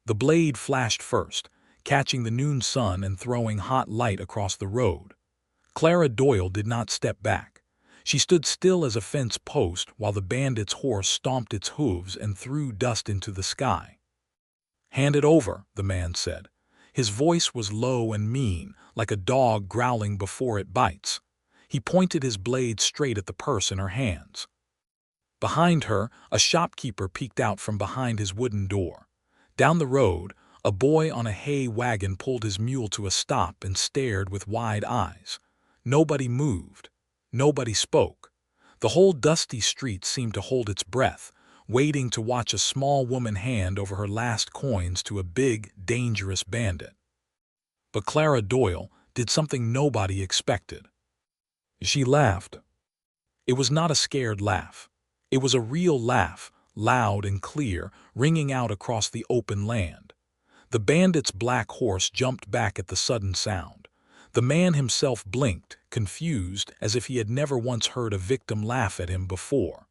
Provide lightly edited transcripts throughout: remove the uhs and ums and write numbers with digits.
The blade flashed first, catching the noon sun and throwing hot light across the road. Clara Doyle did not step back. She stood still as a fence post while the bandit's horse stomped its hooves and threw dust into the sky. "Hand it over," the man said. His voice was low and mean, like a dog growling before it bites. He pointed his blade straight at the purse in her hands. Behind her, a shopkeeper peeked out from behind his wooden door. Down the road, a boy on a hay wagon pulled his mule to a stop and stared with wide eyes. Nobody moved. Nobody spoke. The whole dusty street seemed to hold its breath, waiting to watch a small woman hand over her last coins to a big, dangerous bandit. But Clara Doyle did something nobody expected. She laughed. It was not a scared laugh. It was a real laugh, loud and clear, ringing out across the open land. The bandit's black horse jumped back at the sudden sound. The man himself blinked, confused, as if he had never once heard a victim laugh at him before.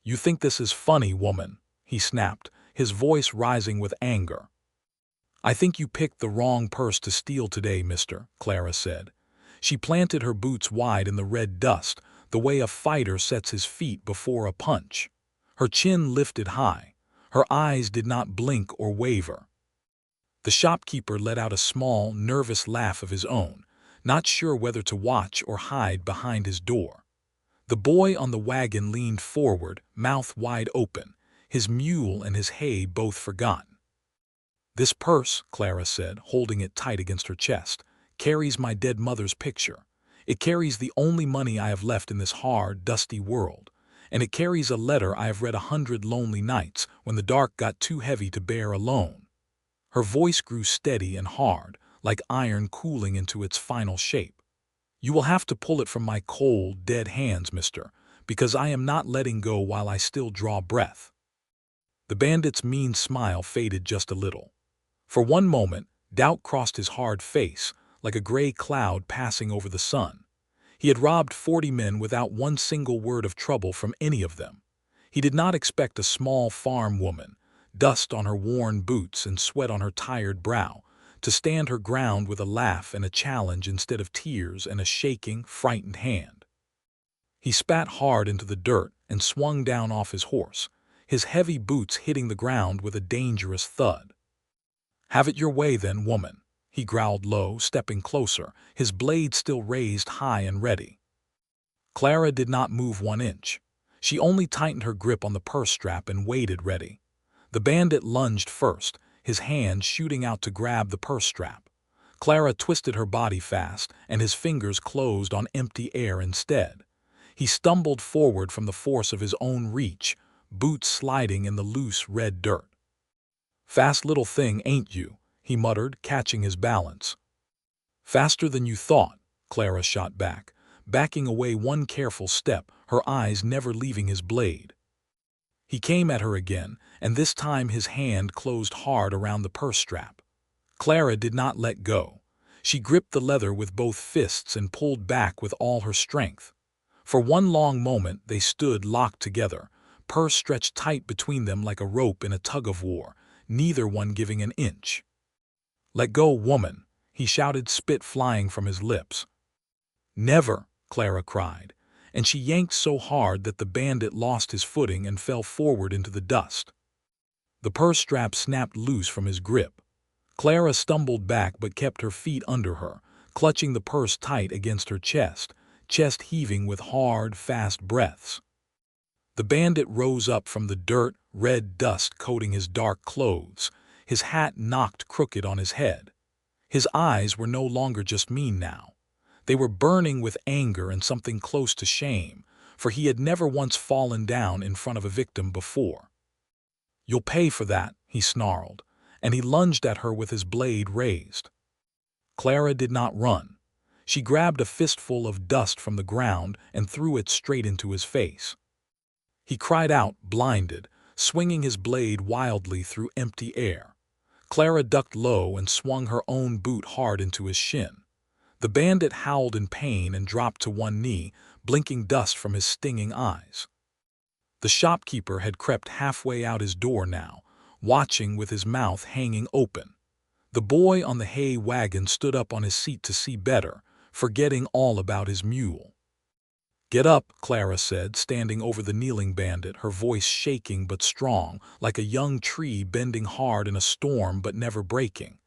"You think this is funny, woman?" he snapped, his voice rising with anger. "I think you picked the wrong purse to steal today, mister," Clara said. She planted her boots wide in the red dust, the way a fighter sets his feet before a punch. Her chin lifted high. Her eyes did not blink or waver. The shopkeeper let out a small, nervous laugh of his own, not sure whether to watch or hide behind his door. The boy on the wagon leaned forward, mouth wide open, his mule and his hay both forgotten. "This purse," Clara said, holding it tight against her chest, "carries my dead mother's picture. It carries the only money I have left in this hard, dusty world. And it carries a letter I have read 100 lonely nights when the dark got too heavy to bear alone." Her voice grew steady and hard, like iron cooling into its final shape. "You will have to pull it from my cold, dead hands, mister, because I am not letting go while I still draw breath." The bandit's mean smile faded just a little. For one moment, doubt crossed his hard face, like a gray cloud passing over the sun. He had robbed 40 men without one single word of trouble from any of them. He did not expect a small farm woman, dust on her worn boots and sweat on her tired brow, to stand her ground with a laugh and a challenge instead of tears and a shaking, frightened hand. He spat hard into the dirt and swung down off his horse, his heavy boots hitting the ground with a dangerous thud. "Have it your way then, woman," he growled low, stepping closer, his blade still raised high and ready. Clara did not move 1 inch. She only tightened her grip on the purse strap and waited ready. The bandit lunged first, his hand shooting out to grab the purse strap. Clara twisted her body fast, and his fingers closed on empty air instead. He stumbled forward from the force of his own reach, boots sliding in the loose red dirt. "Fast little thing, ain't you?" he muttered, catching his balance. "Faster than you thought," Clara shot back, backing away 1 careful step, her eyes never leaving his blade. He came at her again, and this time his hand closed hard around the purse strap. Clara did not let go. She gripped the leather with both fists and pulled back with all her strength. For one long moment they stood locked together, purse stretched tight between them like a rope in a tug-of-war, neither one giving an inch. "Let go, woman," he shouted, spit flying from his lips. "Never," Clara cried, and she yanked so hard that the bandit lost his footing and fell forward into the dust. The purse strap snapped loose from his grip. Clara stumbled back but kept her feet under her, clutching the purse tight against her chest heaving with hard, fast breaths. The bandit rose up from the dirt, red dust coating his dark clothes, his hat knocked crooked on his head. His eyes were no longer just mean now. They were burning with anger and something close to shame, for he had never once fallen down in front of a victim before. "You'll pay for that," he snarled, and he lunged at her with his blade raised. Clara did not run. She grabbed a fistful of dust from the ground and threw it straight into his face. He cried out, blinded, swinging his blade wildly through empty air. Clara ducked low and swung her own boot hard into his shin. The bandit howled in pain and dropped to one knee, blinking dust from his stinging eyes. The shopkeeper had crept halfway out his door now, watching with his mouth hanging open. The boy on the hay wagon stood up on his seat to see better, forgetting all about his mule. "Get up," Clara said, standing over the kneeling bandit, her voice shaking but strong, like a young tree bending hard in a storm but never breaking.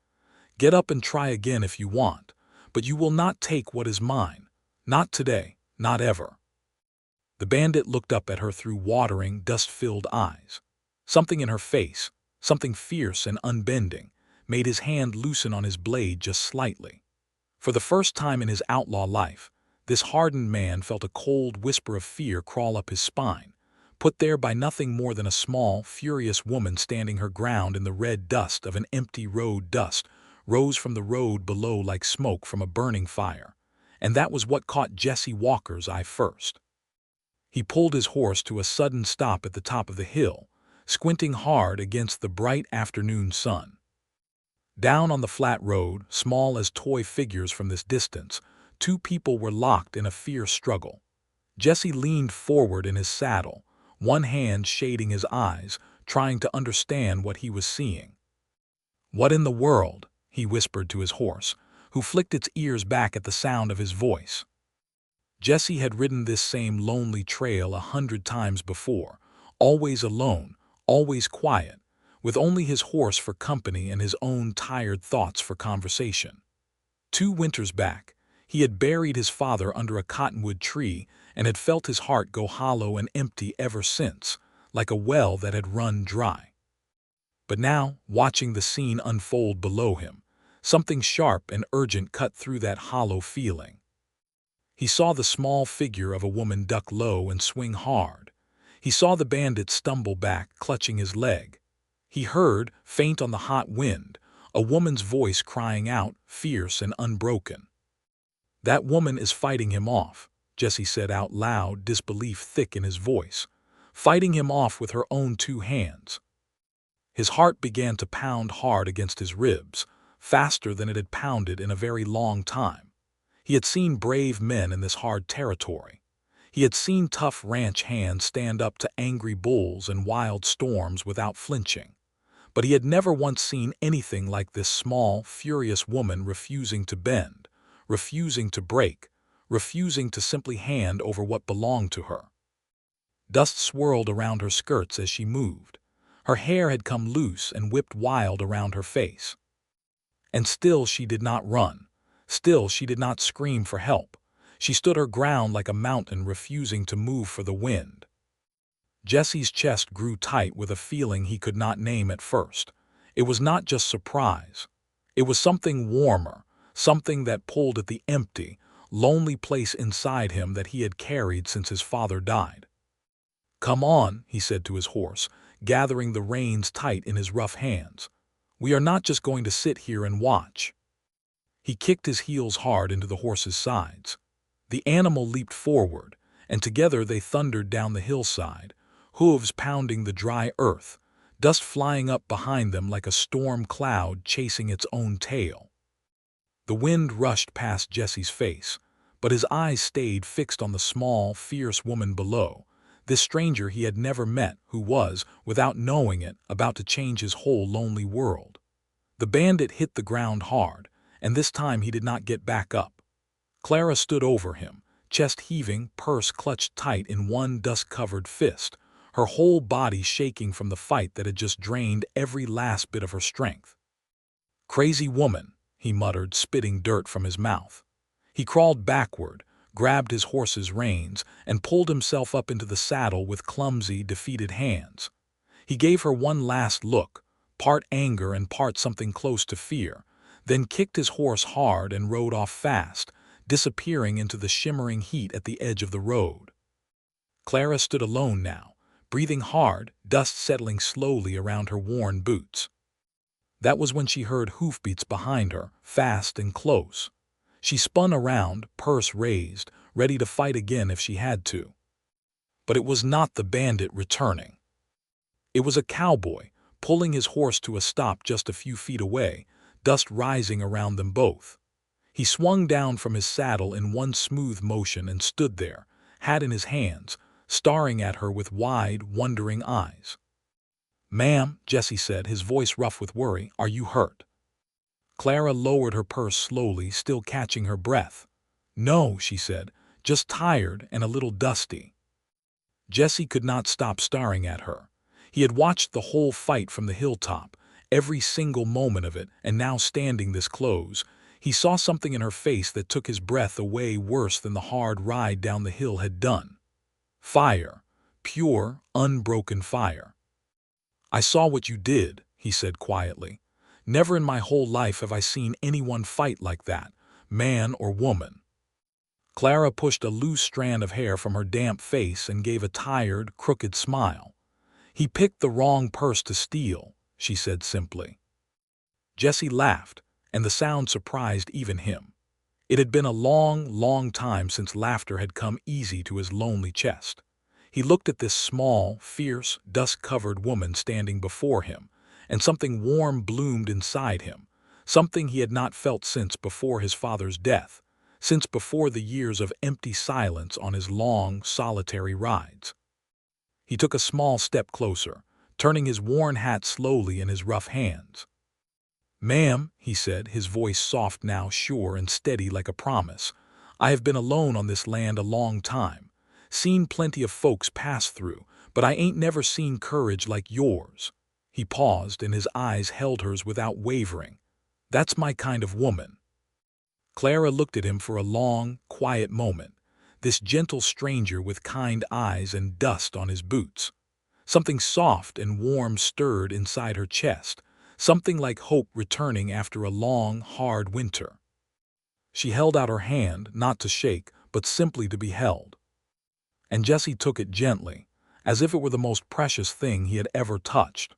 "Get up and try again if you want, but you will not take what is mine. Not today, not ever." The bandit looked up at her through watering, dust-filled eyes. Something in her face, something fierce and unbending, made his hand loosen on his blade just slightly. For the first time in his outlaw life, this hardened man felt a cold whisper of fear crawl up his spine, put there by nothing more than a small, furious woman standing her ground in the red dust of an empty road. Dust rose from the road below like smoke from a burning fire, and that was what caught Jesse Walker's eye first. He pulled his horse to a sudden stop at the top of the hill, squinting hard against the bright afternoon sun. Down on the flat road, small as toy figures from this distance, two people were locked in a fierce struggle. Jesse leaned forward in his saddle, one hand shading his eyes, trying to understand what he was seeing. "What in the world?" he whispered to his horse, who flicked its ears back at the sound of his voice. Jesse had ridden this same lonely trail 100 times before, always alone, always quiet, with only his horse for company and his own tired thoughts for conversation. 2 winters back, he had buried his father under a cottonwood tree and had felt his heart go hollow and empty ever since, like a well that had run dry. But now, watching the scene unfold below him, something sharp and urgent cut through that hollow feeling. He saw the small figure of a woman duck low and swing hard. He saw the bandit stumble back, clutching his leg. He heard, faint on the hot wind, a woman's voice crying out, fierce and unbroken. "That woman is fighting him off," Jesse said out loud, disbelief thick in his voice. "Fighting him off with her own 2 hands." His heart began to pound hard against his ribs, faster than it had pounded in a very long time. He had seen brave men in this hard territory. He had seen tough ranch hands stand up to angry bulls and wild storms without flinching. But he had never once seen anything like this small, furious woman refusing to bend, refusing to break, refusing to simply hand over what belonged to her. Dust swirled around her skirts as she moved. Her hair had come loose and whipped wild around her face. And still she did not run. Still she did not scream for help. She stood her ground like a mountain, refusing to move for the wind. Jesse's chest grew tight with a feeling he could not name at first. It was not just surprise. It was something warmer, something that pulled at the empty, lonely place inside him that he had carried since his father died. "Come on," he said to his horse, gathering the reins tight in his rough hands. "We are not just going to sit here and watch." He kicked his heels hard into the horse's sides. The animal leaped forward, and together they thundered down the hillside, hooves pounding the dry earth, dust flying up behind them like a storm cloud chasing its own tail. The wind rushed past Jesse's face, but his eyes stayed fixed on the small, fierce woman below, this stranger he had never met who was, without knowing it, about to change his whole lonely world. The bandit hit the ground hard, and this time he did not get back up. Clara stood over him, chest heaving, purse clutched tight in one dust-covered fist, her whole body shaking from the fight that had just drained every last bit of her strength. "Crazy woman," he muttered, spitting dirt from his mouth. He crawled backward, grabbed his horse's reins, and pulled himself up into the saddle with clumsy, defeated hands. He gave her one last look, part anger and part something close to fear, then kicked his horse hard and rode off fast, disappearing into the shimmering heat at the edge of the road. Clara stood alone now, breathing hard, dust settling slowly around her worn boots. That was when she heard hoofbeats behind her, fast and close. She spun around, purse raised, ready to fight again if she had to. But it was not the bandit returning. It was a cowboy, pulling his horse to a stop just a few feet away, dust rising around them both. He swung down from his saddle in one smooth motion and stood there, hat in his hands, staring at her with wide, wondering eyes. "Ma'am," Jesse said, his voice rough with worry, "are you hurt?" Clara lowered her purse slowly, still catching her breath. "No," she said, "just tired and a little dusty." Jesse could not stop staring at her. He had watched the whole fight from the hilltop, every single moment of it, and now standing this close, he saw something in her face that took his breath away worse than the hard ride down the hill had done. Fire. Pure, unbroken fire. "I saw what you did," he said quietly. "Never in my whole life have I seen anyone fight like that, man or woman." Clara pushed a loose strand of hair from her damp face and gave a tired, crooked smile. "He picked the wrong purse to steal," she said simply. Jesse laughed, and the sound surprised even him. It had been a long, long time since laughter had come easy to his lonely chest. He looked at this small, fierce, dust-covered woman standing before him, and something warm bloomed inside him, something he had not felt since before his father's death, since before the years of empty silence on his long, solitary rides. He took a small step closer, turning his worn hat slowly in his rough hands. "Ma'am," he said, his voice soft now, sure and steady like a promise, "I have been alone on this land a long time. Seen plenty of folks pass through, but I ain't never seen courage like yours." He paused, and his eyes held hers without wavering. "That's my kind of woman." Clara looked at him for a long, quiet moment, this gentle stranger with kind eyes and dust on his boots. Something soft and warm stirred inside her chest, something like hope returning after a long, hard winter. She held out her hand, not to shake, but simply to be held. And Jesse took it gently, as if it were the most precious thing he had ever touched.